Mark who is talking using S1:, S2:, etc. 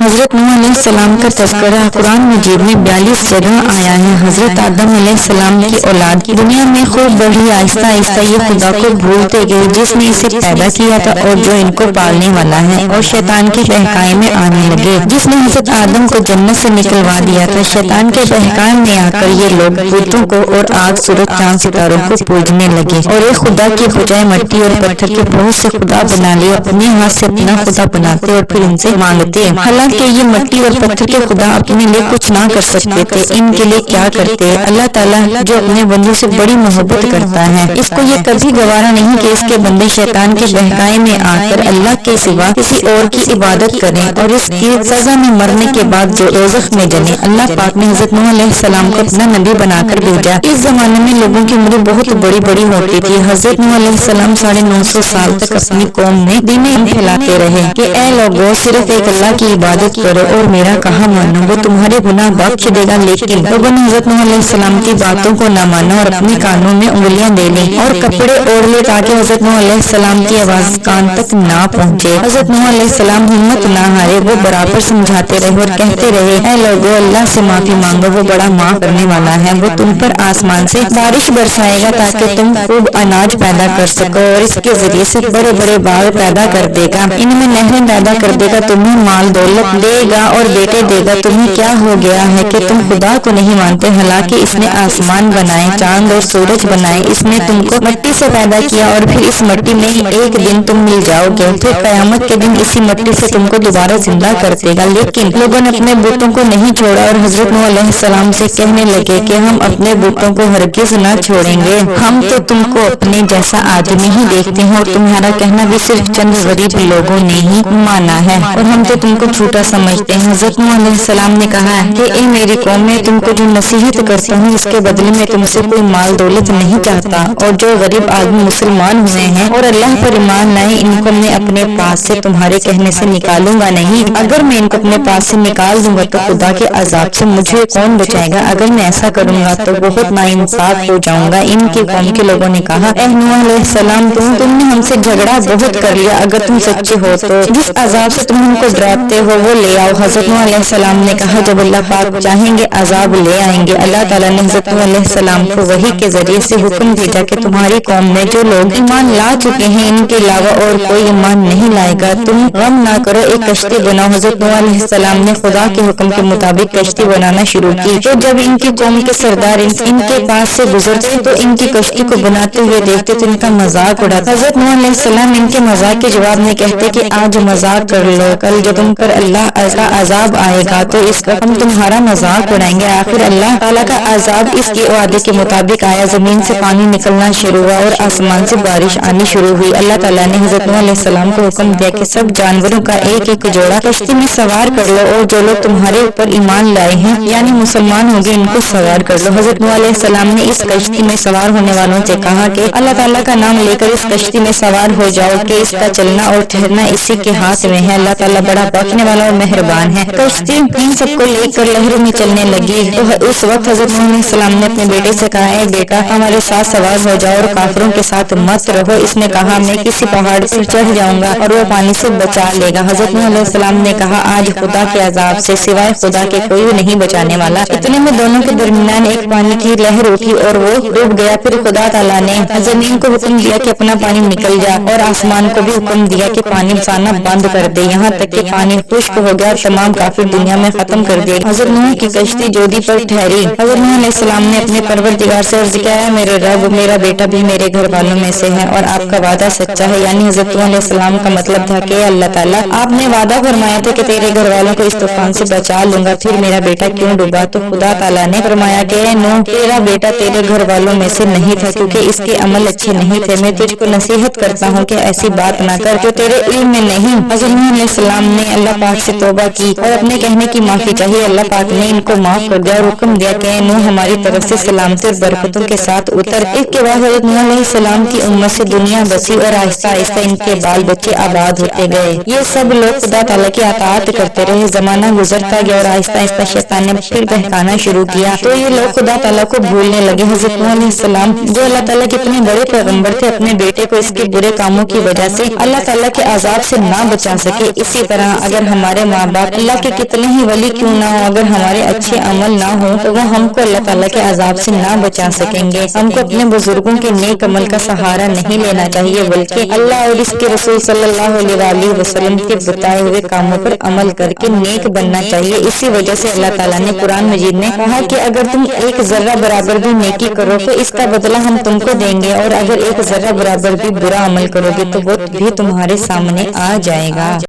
S1: حضرت نوح علیہ السلام کا تذکرہ قرآن مجید میں 42 جگہ آیا ہے۔ حضرت آدم علیہ السلام کی اولاد دنیا میں خوب بڑھی، آہستہ آہستہ یہ خدا کو بھولتے گئے جس نے اسے پیدا کیا تھا اور جو ان کو پالنے والا ہے، اور شیطان کے بہکائے میں آنے لگے جس نے حضرت آدم کو جنت سے نکلوا دیا تھا۔ شیطان کے بہکائے میں آ کر یہ لوگ بتوں کو اور آگ، سورج، چاند، ستاروں کو پوجنے لگے اور ایک خدا کی بجائے مٹی اور پتھر کے بہت سے خدا بنا لیے، اپنے ہاتھ سے اپنا خدا بناتے اور پھر ان سے مانگتے، حالانکہ یہ مٹی اور پتھر کے خدا اپنے لیے کچھ نہ کر سکتے تھے، ان کے لیے کیا کرتے۔ اللہ تعالیٰ جو اپنے بندوں سے بڑی محبت کرتا ہے، اس کو یہ کبھی گوارا نہیں کہ اس کے بندے شیطان کے بہکائے میں آ کر اللہ کے سوا کسی اور کی عبادت کریں اور اس کی سزا میں مرنے کے بعد جو دوزخ میں جلیں۔ اللہ پاک نے حضرت نوح علیہ السلام کو اپنا نبی بنا کر بھیجا۔ اس زمانے میں لوگوں کی عمر بہت بڑی بڑی ہوتی تھی۔ حضرت نوح علیہ السلام 950 سال تک اپنی قوم میں دین پھیلاتے رہے کہ اے لوگوں، صرف ایک اللہ کی عبادت کرو اور میرا کہا مانو، وہ تمہارے گناہ بخش دے گا۔ لیکن لوگوں نے حضرت نوح علیہ السلام کی باتوں کو نہ مانا اور اپنے کانوں میں انگلیاں دے لیں اور کپڑے اوڑھ لے تاکہ حضرت نوح علیہ السلام کی آواز کان تک نہ پہنچے۔ حضرت نوح علیہ السلام ہمت نہ ہارے، وہ برابر سمجھاتے رہے اور کہتے رہے اے لوگوں، اللہ سے معافی مانگو، وہ بڑا معاف کرنے والا ہے، وہ تم پر آسمان سے بارش برسائے گا تاکہ تم خوب اناج پیدا کر سکو اور اس کے ذریعے سے بڑے بڑے باغ پیدا کر دے گا، ان میں نہریں پیدا کر دے گا، تمہیں مال دولت دے گا اور بیٹے دے گا۔ تمہیں کیا ہو گیا ہے کہ تم خدا کو نہیں مانتے؟ حالانکہ اس نے آسمان بنائے، چاند اور سورج بنائے، اس نے تم کو مٹی سے پیدا کیا اور پھر اس مٹی میں ایک دن تم مل جاؤ گے، پھر قیامت کے دن اسی مٹی سے تم کو دوبارہ زندہ کر دے گا۔ لیکن لوگوں نے اپنے بتوں کو نہیں چھوڑا اور حضرت نوح علیہ السلام سے کہنے لگے کہ ہم اپنے بتوں کو ہرگز نہ چھوڑیں گے، ہم تو تم کو اپنے جیسا آدمی ہی دیکھتے ہیں اور تمہارا کہنا بھی صرف چند غریب لوگوں نے ہی مانا ہے اور ہم تو تم کو جھوٹا سمجھتے ہیں۔ حضرت نوح علیہ السلام نے کہا کہ اے میری قوم، میں تم کو جو نصیحت کرتا ہوں اس کے بدلے میں تم سے کوئی مال دولت نہیں چاہتا، اور جو غریب آدمی مسلمان ہوئے ہیں اور اللہ پر ایمان لائے ان کو میں اپنے پاس سے تمہارے کہنے سے نکالوں گا نہیں۔ اگر میں ان کو اپنے پاس سے نکال دوں گا تو خدا کے عذاب سے مجھے کون بچائے گا؟ اگر میں ایسا کروں گا تو بہت ناانصاف ہو جاؤں گا۔ ان کی قوم کے لوگوں نے کہا اے نوح علیہ السلام، تم نے ہم سے جھگڑا بہت کر لیا، اگر تم سچے ہو تو جس عذاب سے تم ہم کو ڈراتے ہو وہ لے آؤ۔ حضرت نوح علیہ السلام نے کہا جب اللہ پاک چاہیں گے عذاب لے آئیں گے۔ اللہ تعالیٰ نے حضرت نوح علیہ السلام کو وحی کے ذریعے سے حکم بھیجا کہ تمہاری قوم میں جو لوگ ایمان لا چکے ہیں ان کے علاوہ اور کوئی ایمان نہیں لائے گا، تم غم نہ کرو، ایک کشتی بناؤ۔ حضرت نوح علیہ السلام نے خدا کے حکم کے مطابق کشتی بنانا شروع کی، تو جب ان کی قوم کے سردار ان کے پاس سے گزرتے تو ان کی کشتی کو بناتے ہوئے دیکھتے تو ان کا مذاق اڑاتا۔ حضرت نوح علیہ السلام ان کے مذاق کے جواب میں کہتے کہ آج مذاق کر لو، کل جب تم پر اللہ کا عذاب آئے گا تو اس کا ہم تمہارا مذاق اڑائیں گے۔ آخر اللہ تعالیٰ کا عذاب اس کے وعدے کے مطابق آیا، زمین سے پانی نکلنا شروع ہوا اور آسمان سے بارش آنی شروع ہوئی۔ اللہ تعالیٰ نے حضرت نوح علیہ السلام کو حکم دیا کہ سب جانوروں کا ایک ایک جوڑا کشتی میں سوار کر لو اور جو لوگ تمہارے اوپر ایمان لائے ہیں یعنی مسلمان ہوں گے ان کو سوار کر لو۔ حضرت نوح علیہ السلام نے اس کشتی میں سوار ہونے والوں سے کہا کہ اللہ تعالیٰ کا نام لے کر اس کشتی میں سوار ہو جاؤ کہ اس کا چلنا اور ٹھہرنا اسی کے ہاتھ میں ہے، اللہ تعالیٰ بڑا بخشنے والا اور مہربان ہے۔ کشتی ان سب کو لے کر لہروں میں چلنے لگی تو اس وقت حضرت نوح علیہ السلام نے اپنے بیٹے سے کہا اے بیٹا، ہمارے ساتھ سوار ہو جاؤ اور کافروں کے ساتھ مت رہو۔ اس نے کہا میں کسی پہاڑ پر چڑھ جاؤں گا اور وہ پانی سے بچا لے گا۔ حضرت نوح علیہ السلام نے کہا آج خدا کے عذاب سے سوائے خدا کے کوئی نہیں بچانے والا۔ اتنے میں دونوں کے درمیان ایک پانی کی لہر اٹھی اور وہ ڈوب گیا۔ پھر خدا تعالیٰ نے زمین کو حکم دیا کہ اپنا پانی نکل جا اور آسمان کو بھی حکم دیا کہ پانی برسانا بند کر دے، یہاں تک کہ پانی خشک ہو گیا اور تمام کافر دنیا میں ختم کر دیے۔ حضرت نوح کی کشتی جودی پر ٹھہری۔ حضرت نوح علیہ السلام نے اپنے پروردگار سے عرض کیا ہے میرے رب، میرا بیٹا بھی میرے گھر والوں میں سے ہے اور آپ کا وعدہ سچا ہے، یعنی حضرت نوح علیہ السلام کا مطلب تھا کہ اللہ تعالیٰ آپ نے وعدہ فرمایا تھا کہ تیرے گھر والوں کو اس طوفان سے بچا لوں گا، پھر میرا بیٹا کیوں ڈوبا؟ تو خدا تعالیٰ نے فرمایا کہ نوح تیرا بیٹا تیرے گھر والوں میں سے نہیں تھا کیونکہ اس کے عمل اچھے نہیں تھے۔ میں تجھ کو نصیحت کرتا ہوں کہ ایسی بات نہ کر جو تیرے علم میں نہیں۔ حضرت نوح علیہ السلام نے اللہ پاک سے توبہ کی اور اپنے کہنے کی معافی چاہی۔ اللہ پاک نے ان کو معاف کر دیا اور حکم دیا کہ نوح ہماری طرف سے سلامتی اور برکتوں کے ساتھ اتر۔ اس کے بعد حضرت نوح علیہ السلام کی امت سے دنیا بسی اور آہستہ آہستہ ان کے بال بچے آباد ہوتے گئے۔ یہ سب لوگ خدا تعالیٰ کی اطاعت کرتے رہے۔ زمانہ گزرتا گیا اور آہستہ آہستہ شیطان نے پھر بہکانا شروع کیا تو یہ لوگ خدا تعالیٰ کو بھولنے لگے۔ حضرت نوح علیہ السلام جو اللہ تعالیٰ کے اتنے بڑے پیغمبر تھے، اپنے بیٹے کو اس کے برے کاموں کی وجہ سے اللہ تعالیٰ کے عذاب سے نہ بچا سکے۔ اسی طرح اگر ہمارے ماں باپ اللہ کے کتنے ہی ولی کیوں نہ ہو، اگر ہمارے اچھے عمل نہ ہوں تو وہ ہم کو اللہ تعالیٰ کے عذاب سے نہ بچا سکیں گے۔ ہم کو اپنے بزرگوں کے نیک عمل کا سہارا نہیں لینا چاہیے، بلکہ اللہ اور اس کے رسول صلی اللہ علیہ وآلہ وسلم کے بتائے ہوئے کاموں پر عمل کر کے نیک بننا چاہیے۔ اسی وجہ سے اللہ تعالیٰ نے قرآن مجید میں کہا کہ اگر تم ایک ذرہ برابر بھی نیکی کرو تو اس کا بدلہ ہم تم کو دیں گے، اور اگر ایک ذرہ برابر بھی برا عمل کرو گے تو وہ بھی تمہارے سامنے آ جائے گا۔